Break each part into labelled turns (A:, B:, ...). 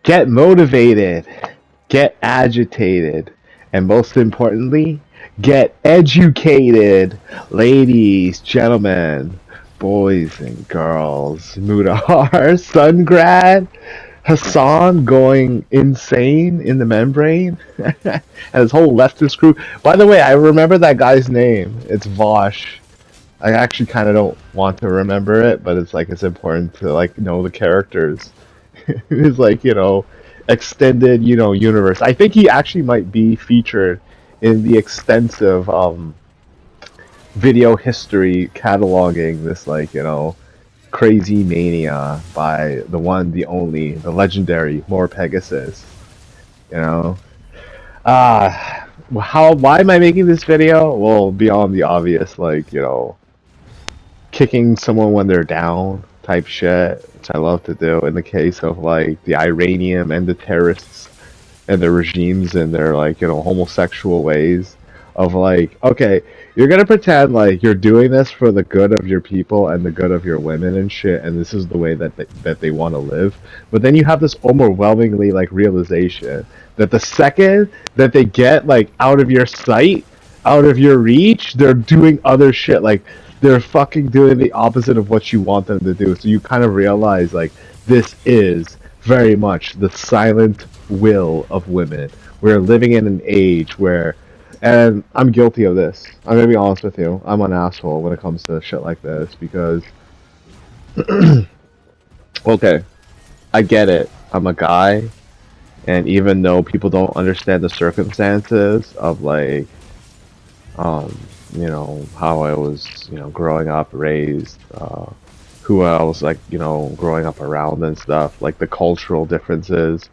A: Get motivated, get agitated, and most importantly, get educated. Ladies, gentlemen, boys and girls, Mudahar, Sungrad, Hassan going insane in the membrane, and his whole leftist crew. By the way, I remember that guy's name. It's Vosh. I actually kind of don't want to remember it, but it's like it's important to like know the characters. It's like extended universe. I think he actually might be featured in the extensive video history cataloging this like crazy mania by the one, the only, the legendary More Pegasus. You know, how why am I making this video? Well, beyond the obvious, like kicking someone when they're down type shit, which I love to do in the case of like the Iranian and the terrorists and their regimes and their like homosexual ways of like, okay, you're gonna pretend like you're doing this for the good of your people and the good of your women and shit, and this is the way that they want to live, but then you have this overwhelmingly like realization that the second that they get like out of your sight, out of your reach, they're doing other shit. Like they're fucking doing the opposite of what you want them to do. So you kind of realize like this is very much the silent will of women. We're living in an age where, and I'm guilty of this. I'm gonna be honest with you. I'm an asshole when it comes to shit like this because, okay, I get it. I'm a guy, and even though people don't understand the circumstances of like how I was, growing up, raised, who I was like, growing up around and stuff, like the cultural differences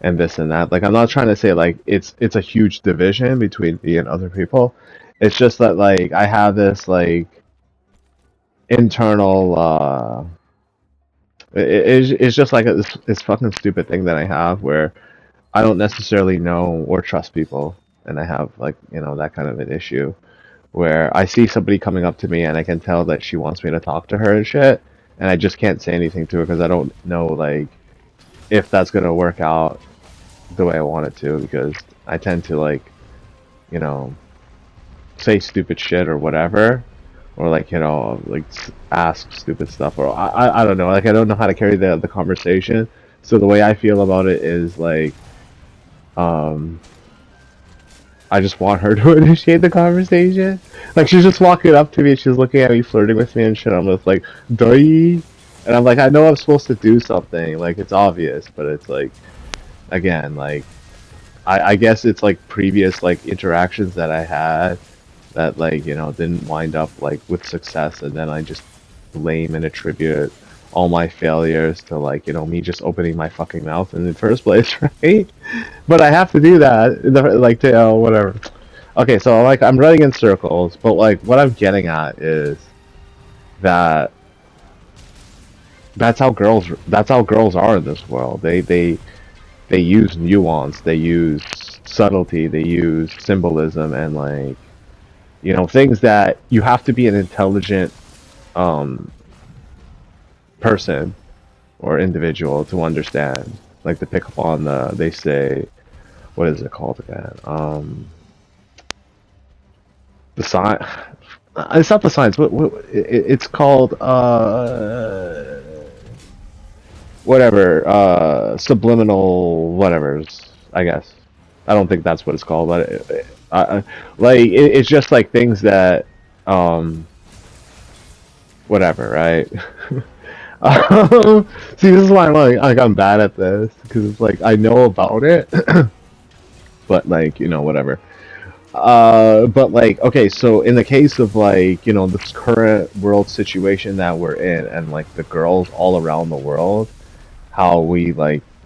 A: and this and that. Like I'm not trying to say like it's a huge division between me and other people. It's just that like I have this like internal it's just like this fucking stupid thing that I have where I don't necessarily know or trust people, and I have like, that kind of an issue where I see somebody coming up to me and I can tell that she wants me to talk to her and shit, and I just can't say anything to her because I don't know like if that's gonna work out the way I want it to, because I tend to like, you know, say stupid shit or whatever, or like like ask stupid stuff, or I don't know, like I don't know how to carry the conversation. So the way I feel about it is like, um, I just want her to initiate the conversation. Like she's just walking up to me, she's looking at me, flirting with me and shit. I'm just like, "Doy," and I'm like, I know I'm supposed to do something. Like it's obvious, but it's like, again, like I guess it's like previous like interactions that I had that like didn't wind up like with success, and then I just blame and attribute all my failures to like me just opening my fucking mouth in the first place, right? But I have to do that like to whatever. Okay, so like I'm running in circles, but like what I'm getting at is that that's how girls are in this world. They use nuance, they use subtlety, they use symbolism, and like things that you have to be an intelligent um person or individual to understand. Like to pick up on they say, what is it called again? The sign. It's not the science. It's called whatever, subliminal whatever's, I guess. I don't think that's what it's called, but it's just like things that um whatever, right? See, this is why I'm bad at this, because it's like I know about it, but like whatever. But like, okay, so in the case of like, this current world situation that we're in, and like the girls all around the world, how we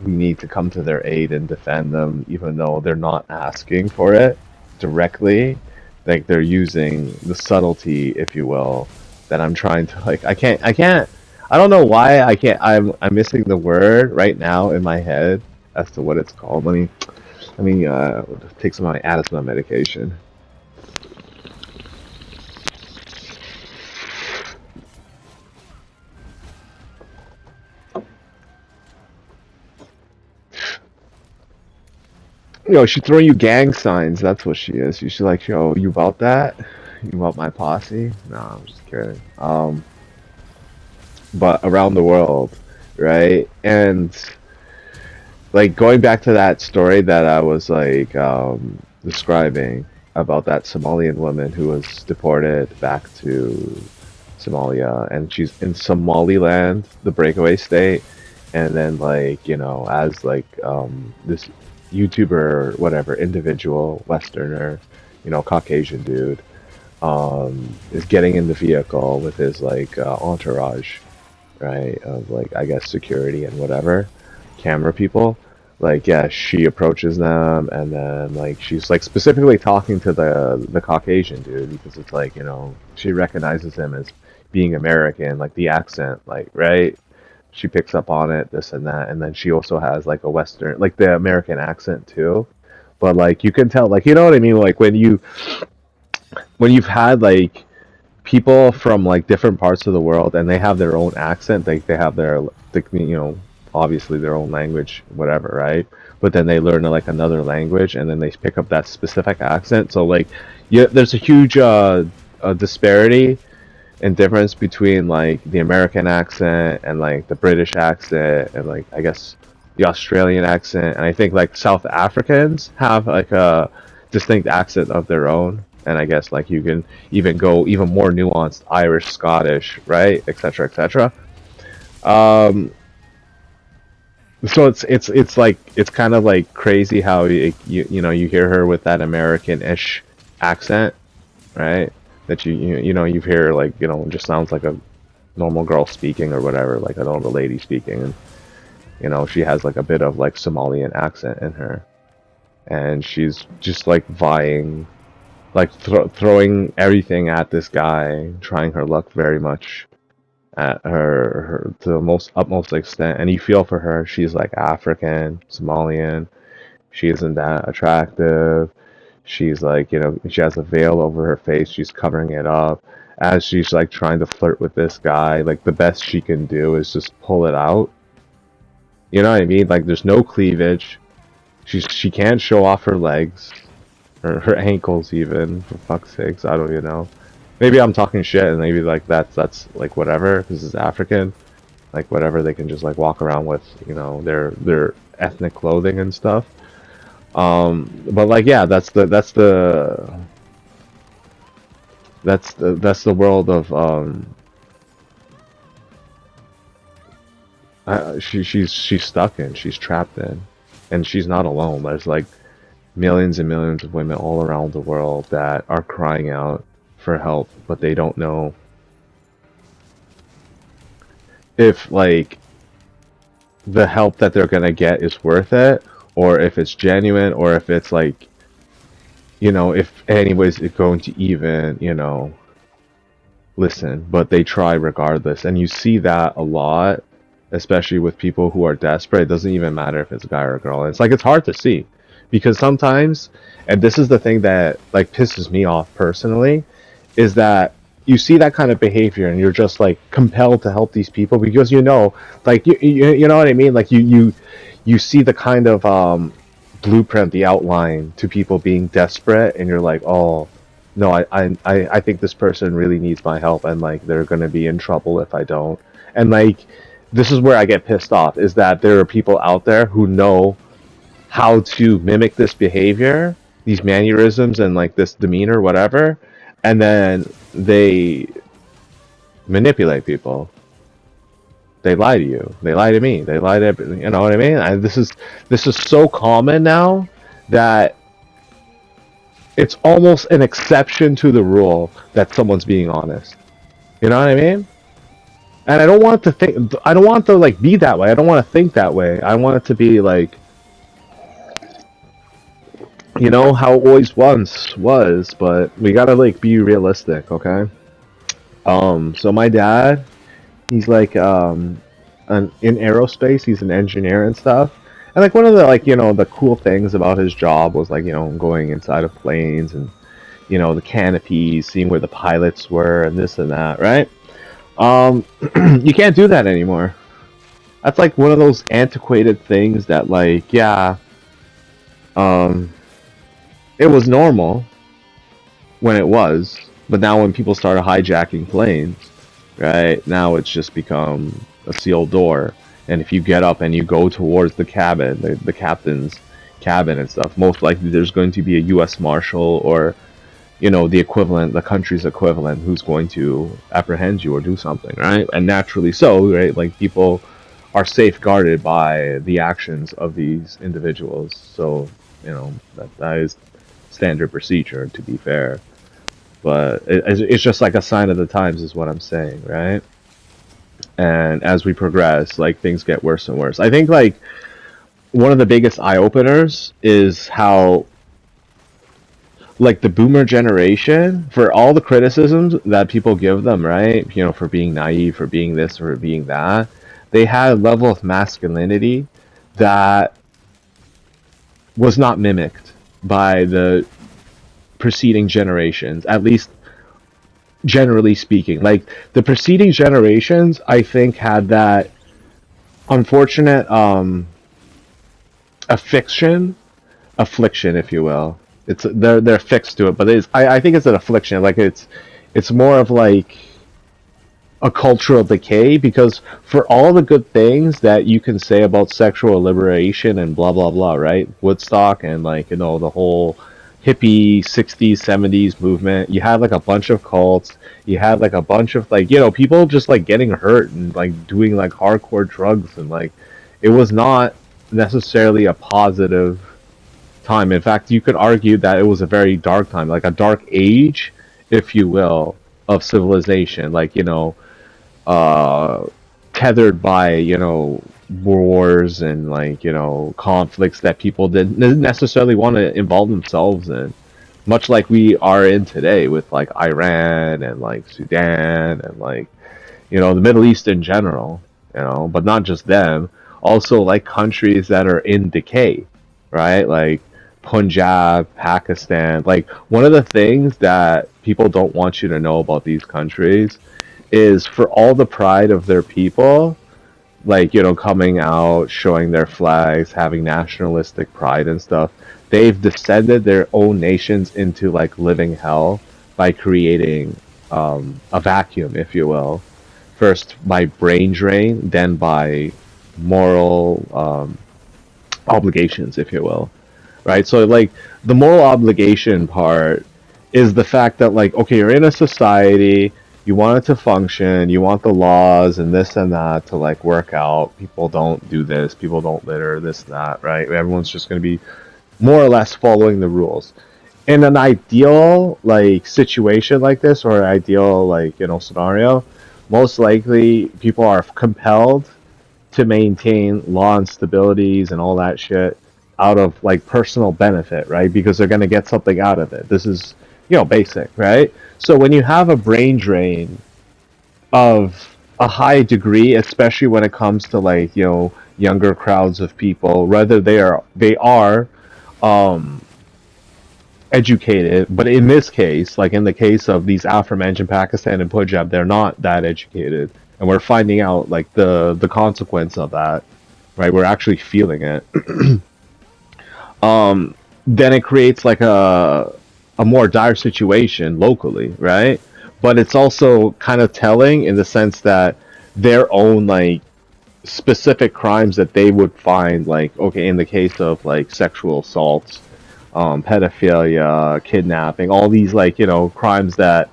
A: need to come to their aid and defend them, even though they're not asking for it directly. Like they're using the subtlety, if you will, that I'm trying to like. I don't know why I can't. I'm missing the word right now in my head as to what it's called. Let me take some of my asthma medication. she's throwing you gang signs. That's what she is. She's like, yo, you about that? You about my posse? No, I'm just kidding. But around the world, right? And like going back to that story that I was like describing about that Somalian woman who was deported back to Somalia, and she's in Somaliland, the breakaway state, and then like as like this YouTuber or whatever individual Westerner, Caucasian dude, is getting in the vehicle with his like entourage, right, of like I guess security and whatever, camera people. Like yeah, she approaches them, and then like she's like specifically talking to the Caucasian dude because it's like she recognizes him as being American, like the accent, like right. She picks up on it, this and that, and then she also has like a Western, like the American accent too. But like you can tell, like what I mean, like when you've had like people from like different parts of the world and they have their own accent, they have their obviously their own language, whatever, right? But then they learn like another language and then they pick up that specific accent. So like yeah, there's a huge disparity and difference between like the American accent and like the British accent and like I guess the Australian accent, and I think like South Africans have like a distinct accent of their own, and I guess like you can even go even more nuanced Irish, Scottish, right, etc., etc. Um, so it's like it's kind of like crazy how you hear her with that American-ish accent, right? That you hear like just sounds like a normal girl speaking or whatever, like an older lady speaking, and she has like a bit of like Somalian accent in her, and she's just like vying, like throwing everything at this guy, trying her luck very much at her to the most utmost extent, and you feel for her. She's like African, Somalian. She isn't that attractive. She's like, she has a veil over her face. She's covering it up as she's like trying to flirt with this guy. Like the best she can do is just pull it out. You know what I mean? Like there's no cleavage. She can't show off her legs or her ankles even. For fuck's sakes, I don't even know. Maybe I'm talking shit, and maybe like that's like whatever because it's African. Like whatever, they can just like walk around with their ethnic clothing and stuff. But like yeah, that's the world of she's stuck in, she's trapped in, and she's not alone. There's like millions and millions of women all around the world that are crying out for help, but they don't know if like the help that they're gonna get is worth it, or if it's genuine, or if it's like if anyways it's going to even listen, but they try regardless. And you see that a lot, especially with people who are desperate. It doesn't even matter if it's a guy or a girl. And it's like it's hard to see because sometimes, and this is the thing that like pisses me off personally, is that you see that kind of behavior and you're just like compelled to help these people because like you know what I mean, like you see the kind of blueprint, the outline to people being desperate, and you're like, oh no, I think this person really needs my help, and like they're gonna be in trouble if I don't. And like this is where I get pissed off, is that there are people out there who know how to mimic this behavior, these mannerisms and like this demeanor, whatever, and then they manipulate people. They lie to you. They lie to me. They lie to you know what I mean. This is so common now that it's almost an exception to the rule that someone's being honest. You know what I mean? And I don't want to think. I don't want to like be that way. I don't want to think that way. I want it to be like how it always once was. But we gotta like be realistic, okay? So my dad, he's like in aerospace. He's an engineer and stuff. And like one of the like the cool things about his job was like going inside of planes and the canopies, seeing where the pilots were and this and that, right? You can't do that anymore. That's like one of those antiquated things that like yeah, Um, it was normal when it was, but now when people started hijacking planes, right now it's just become a sealed door. And if you get up and you go towards the cabin, the captain's cabin and stuff, most likely there's going to be a U.S. Marshal or the equivalent, the country's equivalent, who's going to apprehend you or do something, right? And naturally so, right? Like people are safeguarded by the actions of these individuals. So, that is standard procedure, to be fair. But it's just like a sign of the times, is what I'm saying, right? And as we progress, like things get worse and worse. I think like one of the biggest eye openers is how like the boomer generation, for all the criticisms that people give them, right? For being naive, for being this, or being that, they had a level of masculinity that was not mimicked by the preceding generations, at least generally speaking. Like the preceding generations, I think had that unfortunate affliction, if you will. They're fixed to it, but I think it's an affliction. Like it's more of like a cultural decay, because for all the good things that you can say about sexual liberation and blah blah blah, right? Woodstock and like the whole hippie 60s 70s movement, you had like a bunch of cults, you had like a bunch of like people just like getting hurt and like doing like hardcore drugs, and like it was not necessarily a positive time. In fact, you could argue that it was a very dark time, like a dark age, if you will, of civilization. Like uh, tethered by wars and like conflicts that people didn't necessarily want to involve themselves in, much like we are in today with like Iran and like Sudan and like the Middle East in general, but not just them, also like countries that are in decay, right? Like Punjab, Pakistan. Like one of the things that people don't want you to know about these countries is, for all the pride of their people, like coming out, showing their flags, having nationalistic pride and stuff, they've descended their own nations into like living hell by creating a vacuum, if you will, first by brain drain, then by moral obligations, if you will, right? So like the moral obligation part is the fact that like, okay, you're in a society, you want it to function, you want the laws and this and that to like work out. People don't do this, people don't litter, this, that, right? Everyone's just going to be more or less following the rules. In an ideal like situation like this, or an ideal like scenario, most likely people are compelled to maintain law and stabilities and all that shit out of like personal benefit, right? Because they're going to get something out of it. This is, basic, right? So when you have a brain drain of a high degree, especially when it comes to like, younger crowds of people, whether they are um educated, but in this case, like in the case of these aforementioned Pakistan and Punjab, they're not that educated, and we're finding out like the consequence of that, right? We're actually feeling it. Then it creates like a more dire situation locally, right? But it's also kind of telling in the sense that their own like specific crimes that they would find, like, okay, in the case of like sexual assaults, pedophilia, kidnapping, all these like crimes that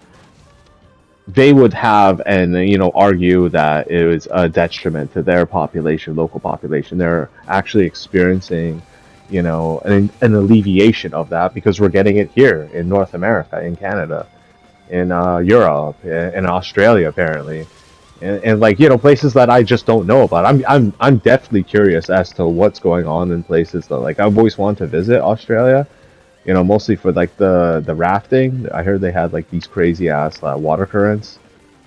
A: they would have, and argue that it was a detriment to their population, local population. They're actually experiencing an alleviation of that, because we're getting it here in North America, in Canada, in Europe, in Australia, apparently, and like places that I just don't know about. I'm definitely curious as to what's going on in places that like I've always wanted to visit Australia. Mostly for like the rafting. I heard they had like these crazy ass water currents.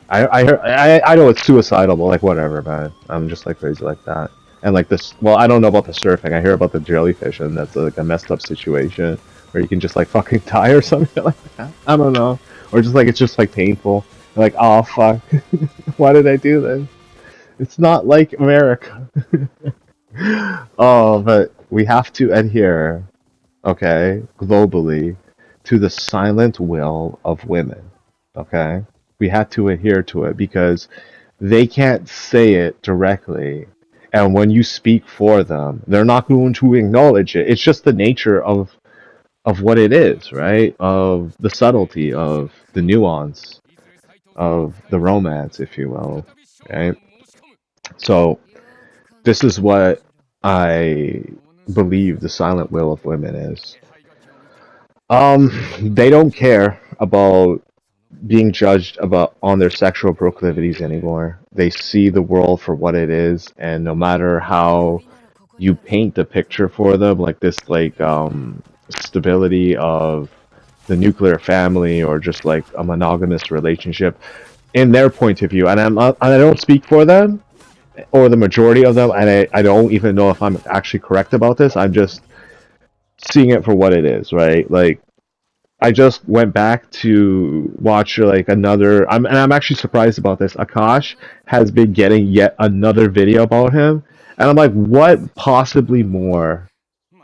A: I heard, I know it's suicidal, but like whatever, man. I'm just like crazy like that. And like this, well, I don't know about the surfing. I hear about the jellyfish, and that's like a messed up situation where you can just like fucking die or something like that. I don't know, or just like it's just like painful. Like, oh fuck, why did I do this? It's not like America. Oh, but we have to adhere. okay, globally, to the silent will of women, okay? We had to adhere to it because they can't say it directly. And when you speak for them, they're not going to acknowledge it. It's just the nature of what it is, right? Of the subtlety, of the nuance, of the romance, if you will, right? So this is what I believe the silent will of women is. They don't care about being judged about on their sexual proclivities anymore. They see the world for what it is, and no matter how you paint the picture for them, like this, like stability of the nuclear family or just like a monogamous relationship, in their point of view, and I don't speak for them or the majority of them, and I don't even know if I'm actually correct about this. I'm just seeing it for what it is, right? Like I just went back to watch like another. I'm actually surprised about this. Akash has been getting yet another video about him, and I'm like, what possibly more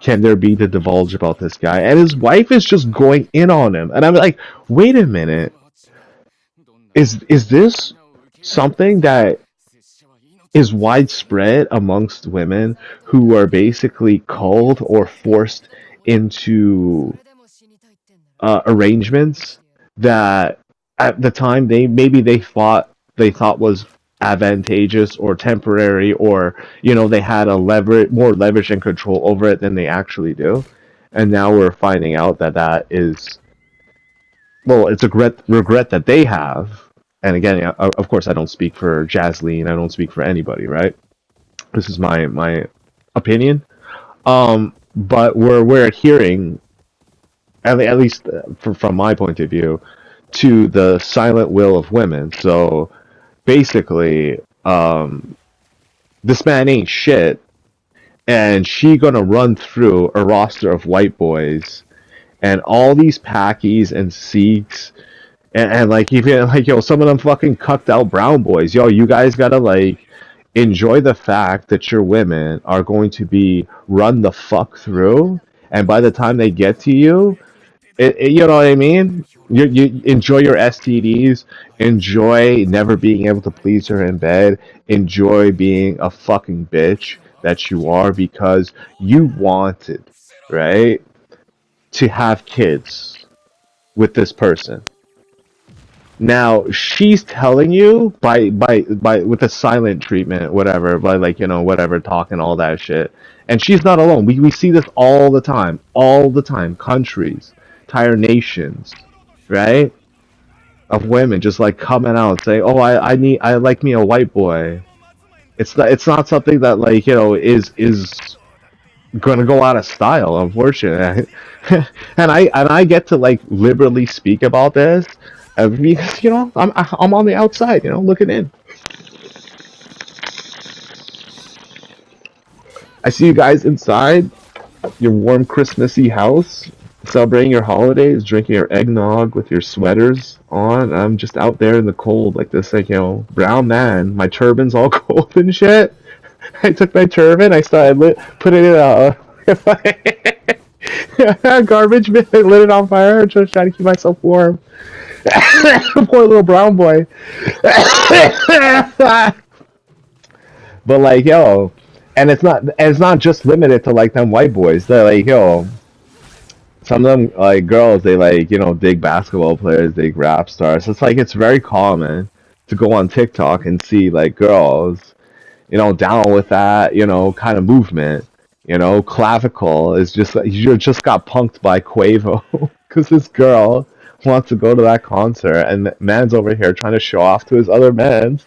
A: can there be to divulge about this guy? And his wife is just going in on him, and I'm like, wait a minute, is this something that is widespread amongst women who are basically called or forced into arrangements that at the time they thought was advantageous or temporary, or they had a more leverage and control over it than they actually do, and now we're finding out that that is, well, it's a regret that they have. And again, of course, I don't speak for Jasleen. I don't speak for anybody, right? This is my opinion. But we're adhering, at least from my point of view, to the silent will of women. So basically, this man ain't shit, and she gonna run through a roster of white boys and all these Pakis and Sikhs, and like even like some of them fucking cucked out brown boys. You guys gotta like enjoy the fact that your women are going to be run the fuck through, and by the time they get to you, you know what I mean? You enjoy your STDs, enjoy never being able to please her in bed, enjoy being a fucking bitch that you are because you wanted, right, to have kids with this person. Now she's telling you by with the silent treatment, whatever, by like whatever, talking all that shit, and she's not alone. We see this all the time. Countries, entire nations, right? Of women just like coming out saying, "Oh, I like me a white boy." It's not something that like is gonna go out of style, unfortunately. And I get to like liberally speak about this because I'm on the outside, looking in. I see you guys inside your warm Christmassy house, celebrating your holidays, drinking your eggnog with your sweaters on. I'm just out there in the cold like this, like brown man. My turban's all cold and shit. I took my turban, I started put it in a garbage bin, I lit it on fire, just trying to keep myself warm. Poor little brown boy. But like and it's not just limited to like them white boys. They're like some of them like girls. They like dig basketball players, dig rap stars. It's like it's very common to go on TikTok and see like girls down with that, kind of movement. Clavicle is just like you just got punked by Quavo because this girl wants to go to that concert, and the man's over here trying to show off to his other man.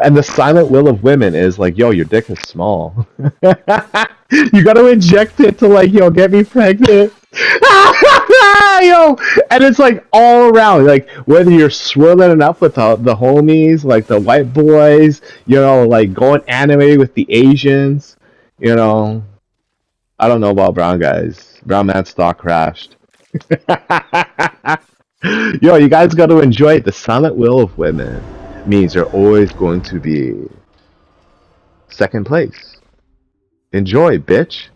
A: And the silent will of women is like, yo, your dick is small. You gotta inject it to like, get me pregnant. Yo, and it's like all around, like whether you're swirling it up with the homies, like the white boys, like going anime with the Asians, you know. I don't know about brown guys. Brown man stock crashed. Yo, you guys got to enjoy it. The silent will of women means you're always going to be second place. Enjoy, bitch.